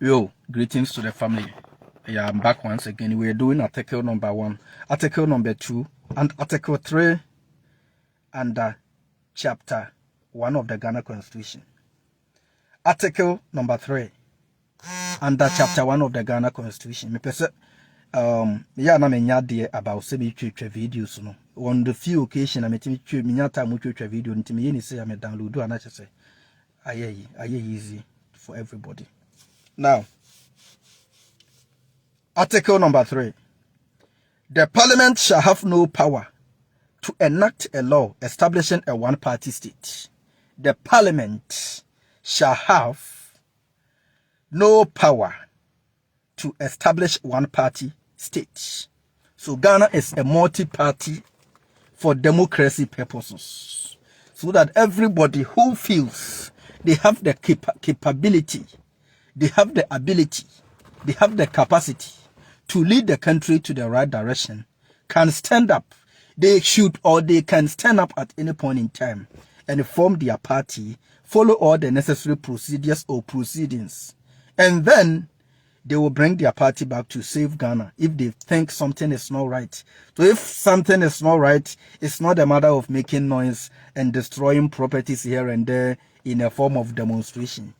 Yo, greetings to the family. Yeah, I'm back once again. We're doing article number 1, article number 2, and article 3 under chapter 1 of the Ghana Constitution. Article number 3 under chapter 1 of the Ghana Constitution. Me pese yeah na menya de about say me twetwe videos no. On the few occasion I metimi twe menya time mo twetwe video ntimi ye ni say I me download and I say aye easy for everybody. Now, Article number 3. The Parliament shall have no power to enact a law establishing a one-party state. The Parliament shall have no power to establish one-party state. So Ghana is a multi-party for democracy purposes. So that everybody who feels they have the capability, they have the ability, they have the capacity to lead the country to the right direction can stand up. They should or they can stand up at any point in time and form their party, follow all the necessary procedures or proceedings, and then they will bring their party back to save Ghana if they think something is not right. So if something is not right, it's not a matter of making noise and destroying properties here and there in a form of demonstration.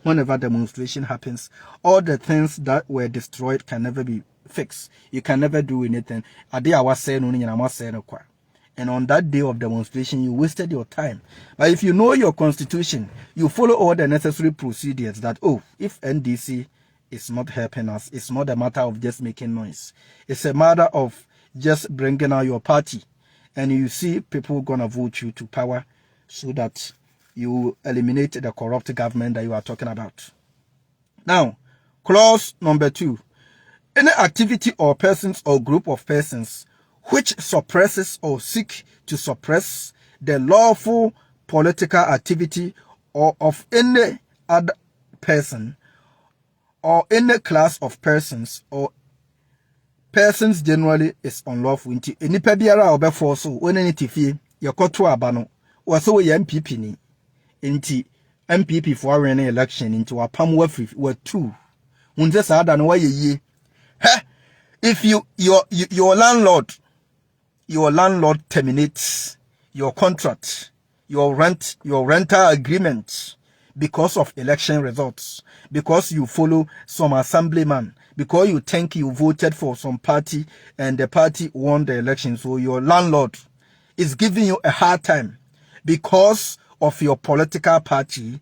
Whenever demonstration happens, all the things that were destroyed can never be fixed. You can never do anything. And on that day of demonstration, you wasted your time. But if you know your constitution, you follow all the necessary procedures that, if NDC is not helping us, it's not a matter of just making noise. It's a matter of just bringing out your party. And you see people gonna vote you to power so that you eliminate the corrupt government that you are talking about. Now, clause number 2. Any activity or persons or group of persons which suppresses or seek to suppress the lawful political activity or of any other person or any class of persons or persons generally is unlawful. Inti enipa biara obefo so woni nitifie yekoto abano waso ye MPP ni. Inti MPP for an election into a pam were two. Unze sada no ye. If your landlord terminates your contract, your rental agreement because of election results, because you follow some assemblyman, because you think you voted for some party and the party won the election, so your landlord is giving you a hard time because of your political party,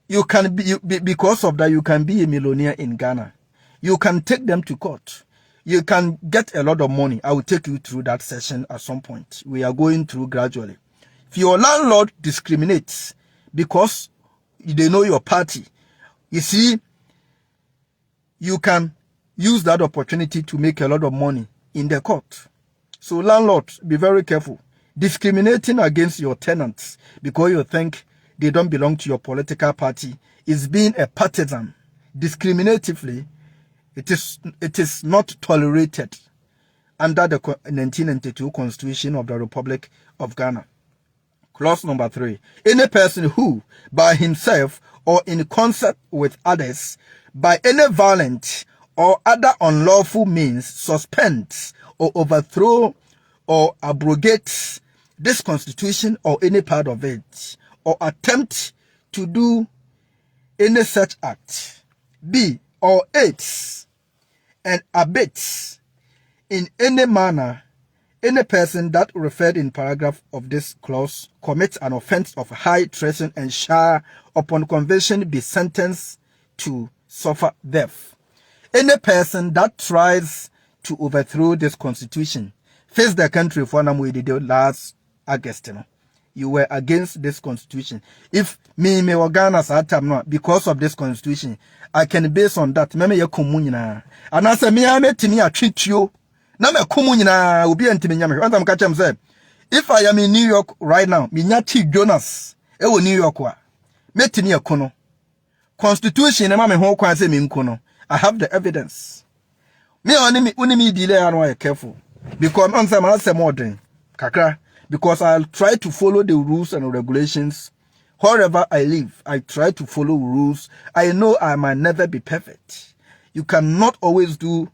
you can be because of that you can be a millionaire in Ghana. You can take them to court. You can get a lot of money. I will take you through that session at some point. We are going through gradually. If your landlord discriminates because they know your party, you see, you can use that opportunity to make a lot of money in the court. So landlords, be very careful. Discriminating against your tenants because you think they don't belong to your political party is being a partisan. Discriminatively, it is not tolerated under the 1992 Constitution of the Republic of Ghana. Clause number 3. Any person who, by himself or in concert with others, by any violent or other unlawful means, suspends or overthrow or abrogates this constitution or any part of it, or attempt to do any such act, B, or aids and abets in any manner any person that referred in paragraph of this clause commits an offense of high treason and shall upon conviction be sentenced to suffer death. Any person that tries to overthrow this constitution face the country for last August. You were against this constitution. If me Ghana's atam no because of this constitution, I can base on that. Me ye komunyina. And as me metimi a treat you. Na me komunyina obi antimi nyame. What am catch am say? If I am in New York right now, me nya Chief Jonas e wo New York wa. Metimi akono. Constitution e ma me ho kwan say me nkono. I have the evidence. Me oni me delay and why careful. Because on some say modern kakra. Because I'll try to follow the rules and regulations Wherever I live, I try to follow rules. I know I might never be perfect. You cannot always do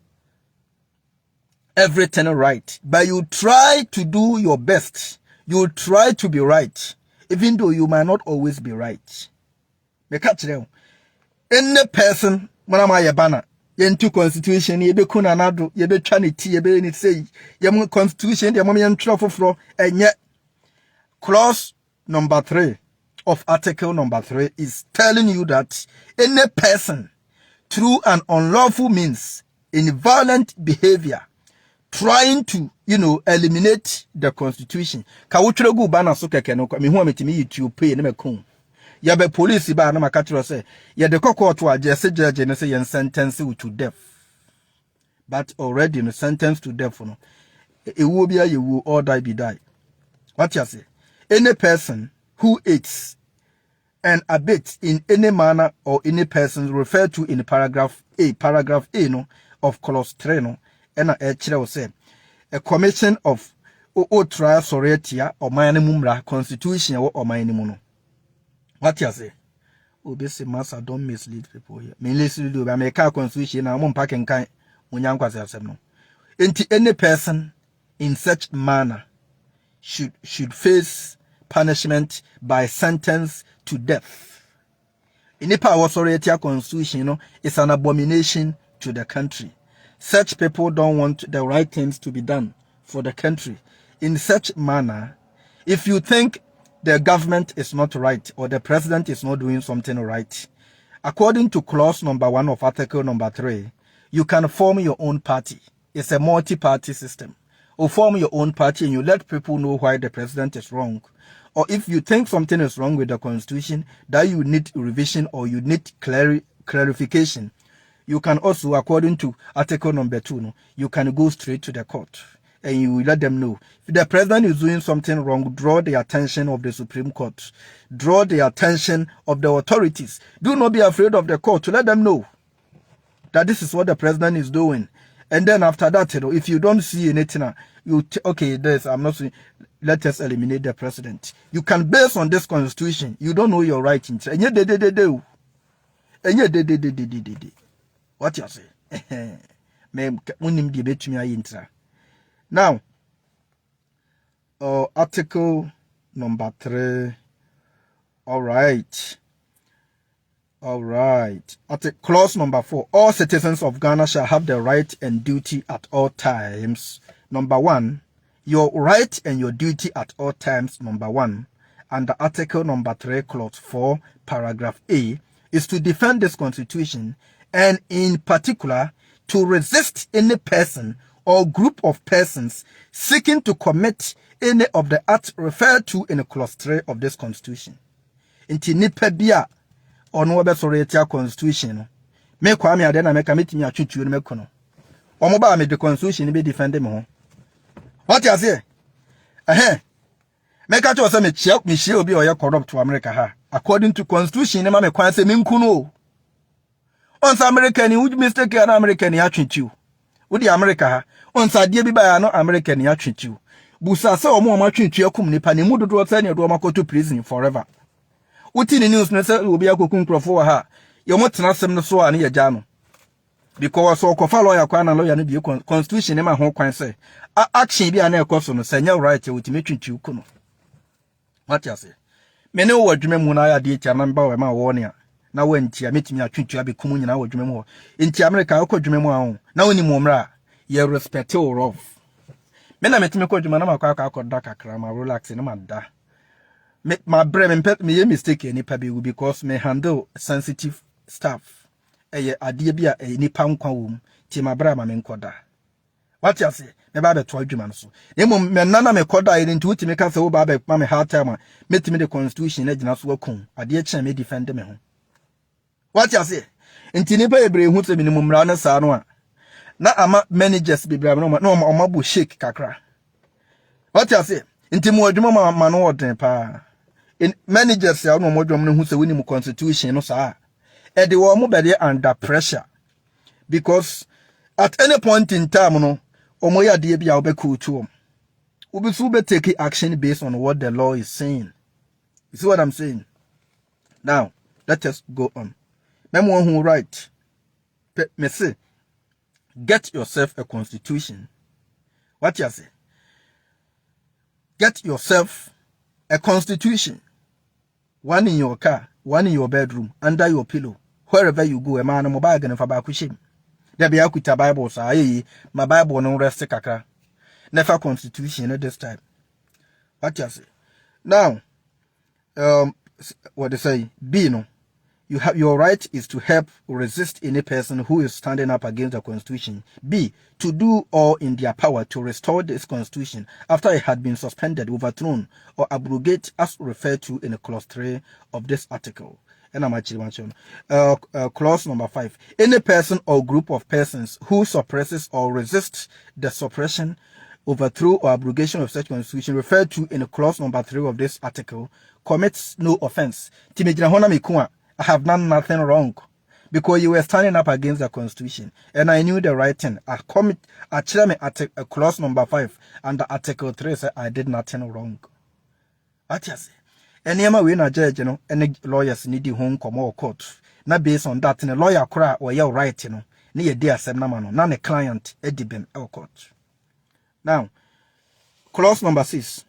everything right, but you try to do your best. You try to be right, even though you might not always be right. Any person, when I'm a banner, yentu constitution, ye be kuna nado, ye be chanity, ye be ni say, ye constitution, ye mommy and truffle fro, and yet clause number 3 of article number 3 is telling you that any person through an unlawful means in violent behavior trying to eliminate the constitution ka wotwere gu ba na so keke no me hu ametimi YouTube pay ne mekon ya be police ba na makatro say ya de court wa je se judge ne say yen sentence you to death, but already no sentence to death no ewu bia yewu or die be die. What you say? Any person who eats and abets in any manner or any person referred to in paragraph A no of clause 3 no and a say a commission of trial soretia or mumra constitution or no. What you say? Obese master, don't mislead people here. Me listen to make a constitution and one packing kind when young was no. Into any person in such manner should face punishment by sentence to death. In a power authority constitution, it's an abomination to the country. Such people don't want the right things to be done for the country. In such manner, if you think the government is not right or the president is not doing something right, according to clause number 1 of article number 3, you can form your own party. It's a multi-party system. Or form your own party and you let people know why the president is wrong. Or if you think something is wrong with the constitution, that you need revision or you need clarification, you can also, according to article number 2, you can go straight to the court and you let them know. If the president is doing something wrong, draw the attention of the Supreme Court. Draw the attention of the authorities. Do not be afraid of the court to let them know that this is what the president is doing. And then after that, if you don't see anything, I'm not saying, let us eliminate the president. You can base on this constitution. You don't know your right interest. And what you say? Now, article number 3. All right. Clause number 4. All citizens of Ghana shall have the right and duty at all times. Number 1. Your right and your duty at all times, number 1, under article number 3, clause 4, paragraph A, is to defend this constitution and in particular to resist any person or group of persons seeking to commit any of the acts referred to in clause 3 of this constitution. Inti nipa bia ono obesoretia constitution me kwa me ade na me ka metimi atwetwe no mekono omo ba me the constitution be defend me ho. What you say? Make a choice me check me share obi oya corrupt to America ha. According to constitution, ma me kwan say me nkuno. Once American would mistake an American ya twetwe. Udi America ha. Once adie bi ba ya no American ya twetwe. Busa say omo ma twetwe akum nipa ne mu dodo say ne do makoto prison forever. Uti ni news no say obi akokun krofo ha. Ye mo tena sem no so a ne ya ja no. Because so kofa lawyer kwa na lawyer no bi constitution ne ma ho kwan say action bi ana ekoso no sanya right e wotime twetwe ku no. What you say? Me ne wo adwuma mu na ya de tia namba we ma wo ne a na wantia metimi atwetwe abekumu nyina wo adwuma mu ho. Enti America akọ adwuma mu a ho na woni mu mra ye respect or of. Me na metimi kọ adwuma na makwa akọ da kakra ma relax ne ma da. My brain me ye mistake any pa be because me handle sensitive stuff. Eye ade bia nipa nkwa wom ti mabra ma me nkoda. What you say? Me ba be to adwuma no so. Emo me nana me koda ire nti wutimi ka se wo ba be ma me hard time metimi the constitution na gina so wakon. Ade e chen me defend me ho. What you say? Nti nipa ebre hu se minimum mra na sa no a. Na ama managers be bra no ma bu shake kakra. What you say? Nti mu adwuma ma no odin pa. In managers ya no mo dwom no hu se woni mu constitution no sa. E de wo mo be under pressure because at any point in time no omo ya de bia obeku to obisu be take action based on what the law is saying. You see what I'm saying? Now, let us go on. Memo who write, me say, get yourself a constitution. What you say? Get yourself a constitution. One in your car, one in your bedroom, under your pillow. Wherever you go, a man and mobile and fabakushim. There be a Bible, say, my Bible no rest kakra. Never constitution at this time. What you say? Now, what they say, B no. You have your right is to help or resist any person who is standing up against the constitution. B, to do all in their power to restore this constitution after it had been suspended, overthrown, or abrogate as referred to in clause 3 of this article. And I'm actually mentioning clause number 5. Any person or group of persons who suppresses or resists the suppression, overthrow, or abrogation of such constitution referred to in clause number 3 of this article commits no offense. I have done nothing wrong because you were standing up against the constitution and I knew the right thing. I clause number 5 and article 3 said I did nothing wrong. What you say? Any we na judge, any lawyers need the home come or court. Not based on that, in a lawyer cry or your right, near dear Semnamano, none a client, Edibin or court. Now, clause number 6.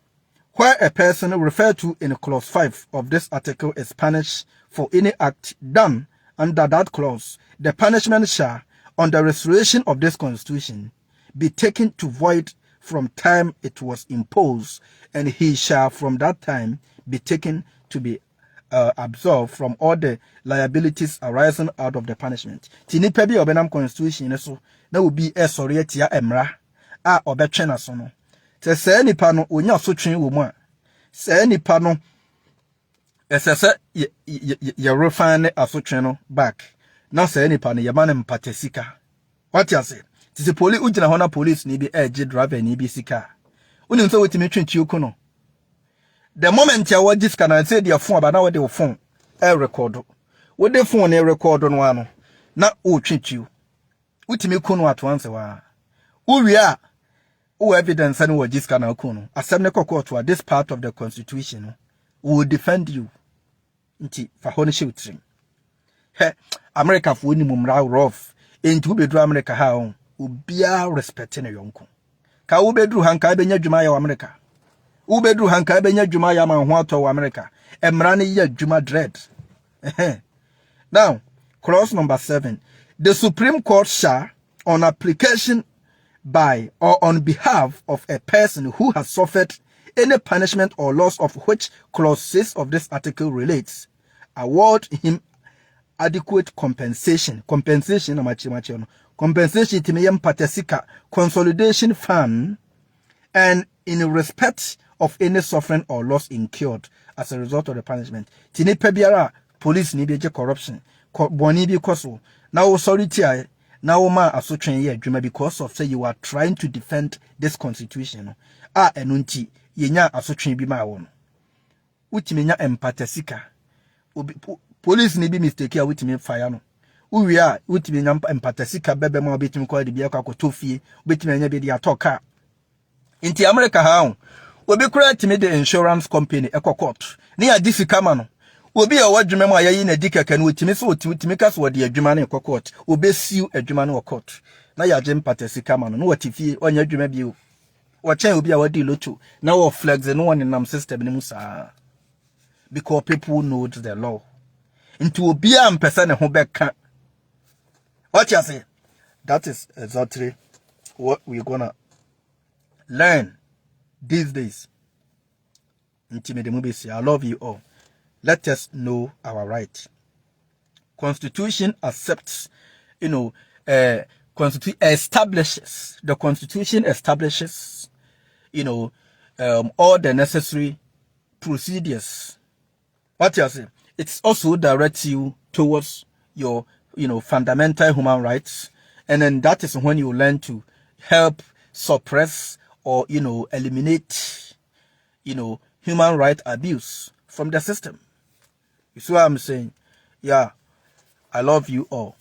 Where a person referred to in clause 5 of this article is punished for any act done under that clause, the punishment shall, on the restoration of this constitution, be taken to void from time it was imposed, and he shall from that time be taken to be absolved from all the liabilities arising out of the punishment. Tinipa bi obenam constitution so na obi esori tia emra a obetwe na so no. Te se nipa no onya sotwen wo mu a se nipa no esese ye refine asotwen no back na se nipa no ye ma ne mpatasika. What you say? Tisi police ugina ho na police ni bi eje driver ni bi sika. Unim so wetimi twentwi ku no. The moment ya wa disca na say their phone about now with the phone record. With the phone record on one na o twentwi. Wetimi ku no at once wa. Uwi a o evidence and what disca na ku no. Asem ne kokko to this part of the constitution will defend you. Nti fa ho ne shewtrim. He America for ni mumra rough. Enti wo bedru America ha on. Obia respect ne yonko. Ka wo bedru hanka benya dwuma ya America. Wo bedru hanka benya dwuma ya man ho ato America. Emra ne ya dwuma dread. Now, clause number 7. The Supreme Court shall, on application by or on behalf of a person who has suffered any punishment or loss of which clause 6 of this article relates, award him adequate compensation. Compensation patasika consolidation fund, and in respect of any suffering or loss incurred as a result of the punishment. Tini pebiara police ni beje corruption. Boni bi koso. Now sorry tia. Now ma asotwen ye adwuma because of say you are trying to defend this constitution. Enunti yenya asotwen bi ma won. Utimi nya empatasika. Police ni bi mistake a witimi fire no. Uwi a witimi nya empatasika bebe ma obetimi ko de bia kwa kotofie, obetimi nya be de atoka. Inti America ha obi kura timi de insurance company court. Ni adisika ma no. Obi a wadwuma ma yayi na dikaka no witimi so witimi ka so de adwuma na court. Obi siu adwuma na court. Na ya je empatasika ma no watifie onya adwuma bi o. Wachen obi a wadi loto na wo flex no one nam system ni musa. Because people know the law. Into obi a mpesa ne ho beka. What you say? That is exactly what we're gonna learn these days. I love you all. Let us know our right. Constitution accepts, Constitution establishes, all the necessary procedures. What you say? It's also directs you towards your, fundamental human rights. And then that is when you learn to help suppress or, eliminate, human right abuse from the system. You see what I'm saying? Yeah, I love you all.